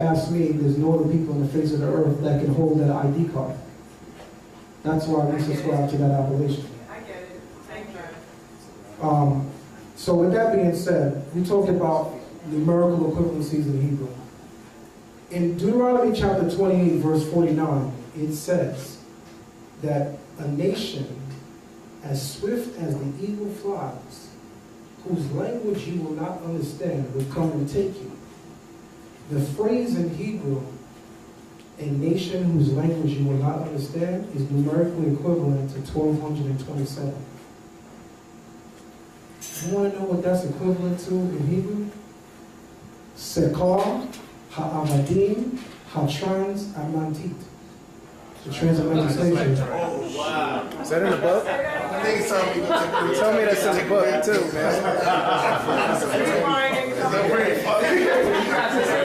Ask me, there's no other people on the face of the earth that can hold that ID card. That's why we subscribe to that appellation. I get it. Thank you. So with that being said, we talked about numerical equivalencies in Hebrew. In Deuteronomy chapter 28, verse 49, it says that a nation as swift as the eagle flies, whose language you will not understand, will come and take you. The phrase in Hebrew, a nation whose language you will not understand, is numerically equivalent to 1227. You want to know what that's equivalent to in Hebrew? Sekar, Ha'avadim, Ha'trans, Atlantit. The Transatlantic Slave. Oh, wow. Is that in the book? Tell me that's in the book, too, man.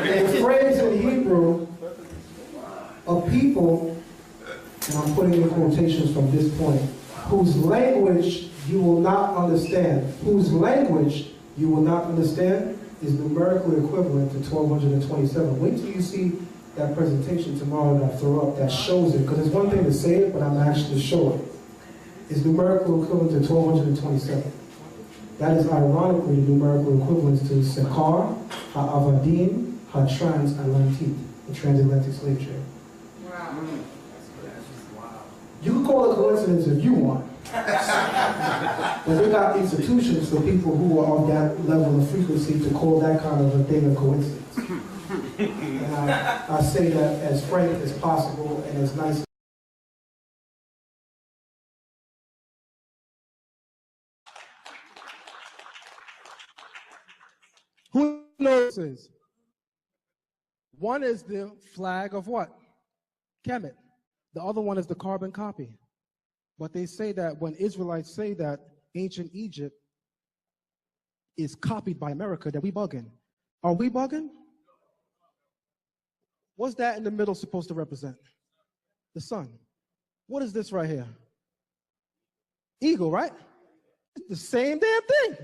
A phrase in Hebrew, a people, and I'm putting in quotations from this point, whose language you will not understand, whose language you will not understand, is numerically equivalent to 1227. Wait till you see that presentation tomorrow that I throw up that shows it, because it's one thing to say it, but I'm actually showing it. It's numerically equivalent to 1227. That is ironically numerical equivalence to Sekar, Ha'avadim, Ha'trans, Atlantit, the Transatlantic Slave Trade. Wow. You can call it coincidence if you want. But we got institutions for people who are on that level of frequency to call that kind of a thing a coincidence. And I say that as frank as possible and as nice. Who knows this? One is the flag of what? Kemet. The other one is the carbon copy. But they say that when Israelites say that ancient Egypt is copied by America, that we bugging. Are we bugging? What's that in the middle supposed to represent? The sun. What is this right here? Eagle, right? It's the same damn thing.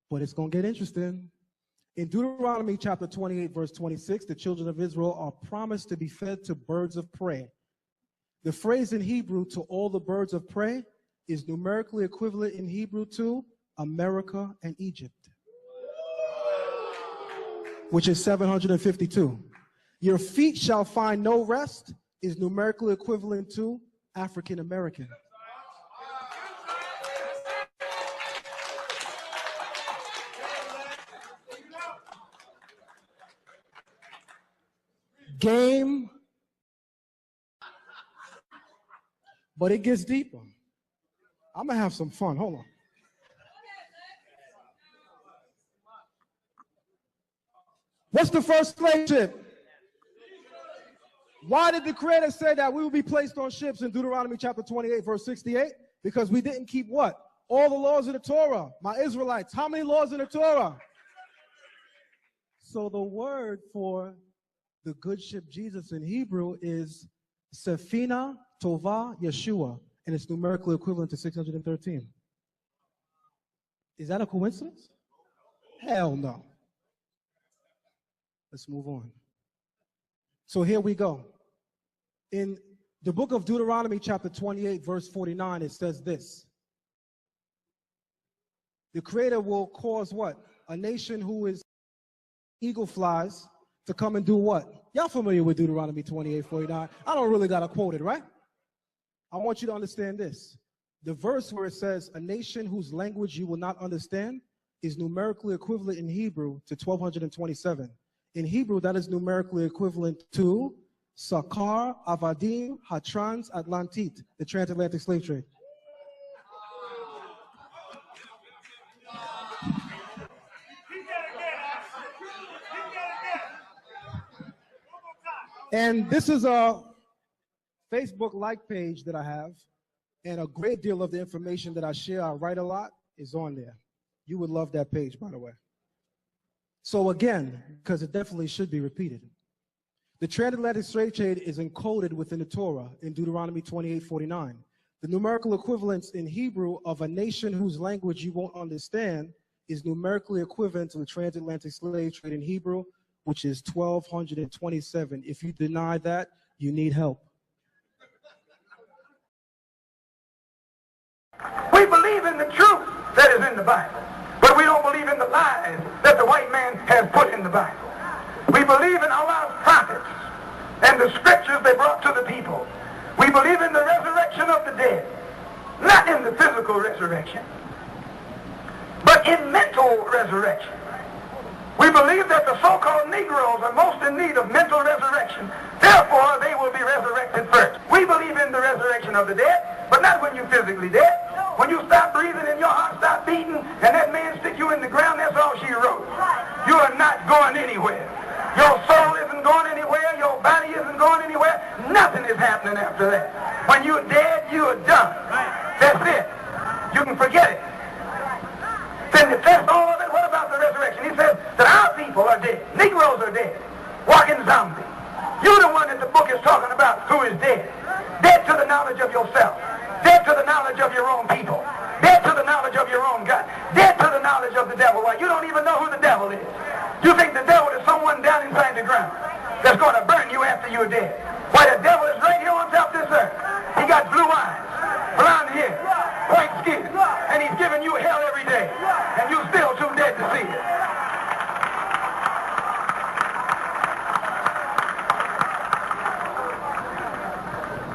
But it's going to get interesting. In Deuteronomy chapter 28, verse 26, the children of Israel are promised to be fed to birds of prey. The phrase in Hebrew, to all the birds of prey, is numerically equivalent in Hebrew to America and Egypt, which is 752. Your feet shall find no rest is numerically equivalent to African American. Game. But it gets deeper. I'm going to have some fun. Hold on. What's the first slave ship? Why did the Creator say that we will be placed on ships in Deuteronomy chapter 28, verse 68? Because we didn't keep what? All the laws of the Torah. My Israelites, how many laws in the Torah? So the word for the good ship Jesus in Hebrew is Sefina Tova Yeshua, and it's numerically equivalent to 613. Is that a coincidence? Hell no. Let's move on. So here we go. In the book of Deuteronomy chapter 28, verse 49, it says this. The Creator will cause what? A nation who is eagle flies to come and do what? Y'all familiar with Deuteronomy 28, 49? I don't really got to quote it, right? I want you to understand this. The verse where it says, a nation whose language you will not understand is numerically equivalent in Hebrew to 1227. In Hebrew, that is numerically equivalent to Sakar, Avadim, Ha'trans, Atlantit, the Transatlantic Slave Trade. And this is a Facebook like page that I have, and a great deal of the information that I share, I write a lot, is on there. You would love that page, by the way. So again, because it definitely should be repeated, the transatlantic slave trade is encoded within the Torah in Deuteronomy 28:49. The numerical equivalence in Hebrew of a nation whose language you won't understand is numerically equivalent to the transatlantic slave trade in Hebrew, which is 1227. If you deny that, you need help. We believe in the truth that is in the Bible, but we don't believe in the lies that the white man has put in the Bible. We believe in Allah's prophets and the scriptures they brought to the people. We believe in the resurrection of the dead, not in the physical resurrection, but in mental resurrection. We believe that the so-called Negroes are most in need of mental resurrection. Therefore, they will be resurrected first. We believe in the resurrection of the dead, but not when you're physically dead. When you stop breathing and your heart stop beating and that man stick you in the ground, that's all she wrote. You are not going anywhere. Your soul isn't going anywhere. Your body isn't going anywhere. Nothing is happening after that. When you're dead, you are done. That's it. You can forget it. Then it says all of it. What about the resurrection? He says that our people are dead. Negroes are dead. Walking zombies. You're the one that the book is talking about who is dead. Dead to the knowledge of yourself. Dead to the knowledge of your own people. Dead to the knowledge of your own God. Dead to the knowledge of the devil. Why, you don't even know who the devil is. You think the devil is someone down inside the ground that's going to burn you after you're dead. Why, the devil is right here on top of this earth. He got blue eyes, blonde hair, white skin, and he's giving you hell every day. And you're still too dead to see it.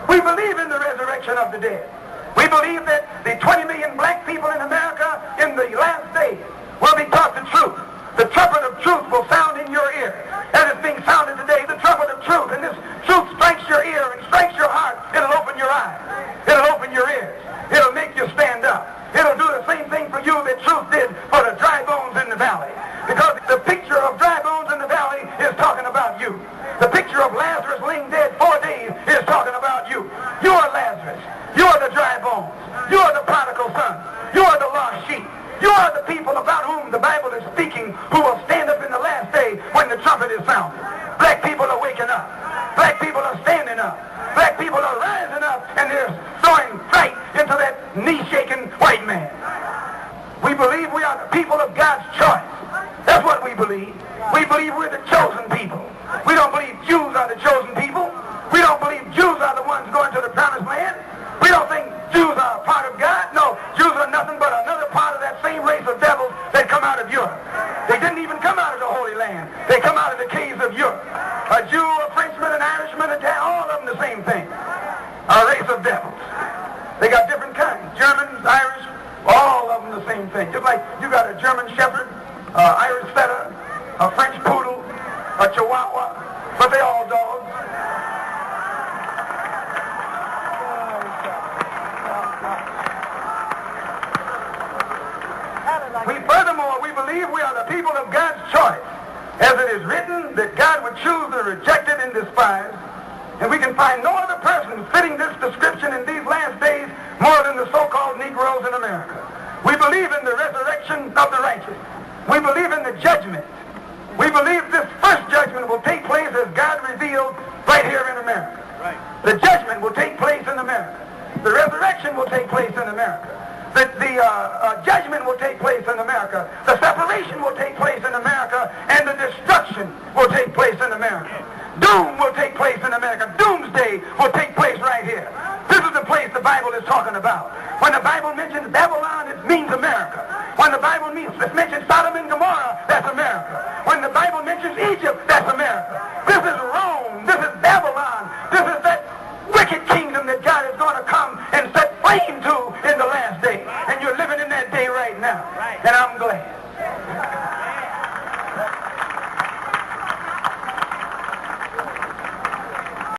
We believe in the resurrection of the dead. We believe that the 20 million black people in America in the last days will be taught the truth. The trumpet of truth will sound in your ear. As it's being sounded today, the trumpet of truth. And this truth strikes your ear and strikes your heart. It'll open your eyes. It'll open your ears. It'll make you stand up. It'll do the same thing for you that truth did for the dry bones in the valley. Because the picture of dry bones in the valley is talking about you. The picture of Lazarus laying dead 4 days is talking about you. You are Lazarus. You are the dry bones. You are the prodigal son. You are the lost sheep. You are the people about whom the Bible is speaking who will stand up in the last day when the trumpet is sounded. Black people are waking up. Black people are standing up. Black people are rising up and they're throwing fright into that knee-shaking white man. We believe we are the people of God's choice. That's what we believe. We believe we're the chosen people. We don't believe Jews are the chosen people. We don't believe Jews are the ones going to the promised land. We don't think Jews are a part of God. No, Jews are nothing but another part of that same race of devils that come out of Europe. They didn't even come out of the Holy Land. They come out of the caves of Europe. A Jew, a Frenchman, an Irishman, all of them the same thing. A race of devils. They got different kinds. Germans, Irish, all of them the same thing. Just like you got a German Shepherd, Irish Setter, a French Poodle, a Chihuahua, but they all dogs. Furthermore, we believe we are the people of God's choice. As it is written that God would choose the rejected and despised, and we can find no other person fitting this description in these last days more than the so-called Negroes in America. We believe in the resurrection of the righteous. We believe in the judgment. We believe this first judgment will take place as God revealed right here in America. Right. The judgment will take place in America. The resurrection will take place in America. The judgment will take place in America. The separation will take place in America. And the destruction will take place in America. Doom will take place in America. Doomsday will take place right here. This is the place the Bible is talking about. When the Bible mentions Babylon, it means America. When the Bible mentions Sodom and Gomorrah, that's America. When the Bible mentions Egypt, that's America.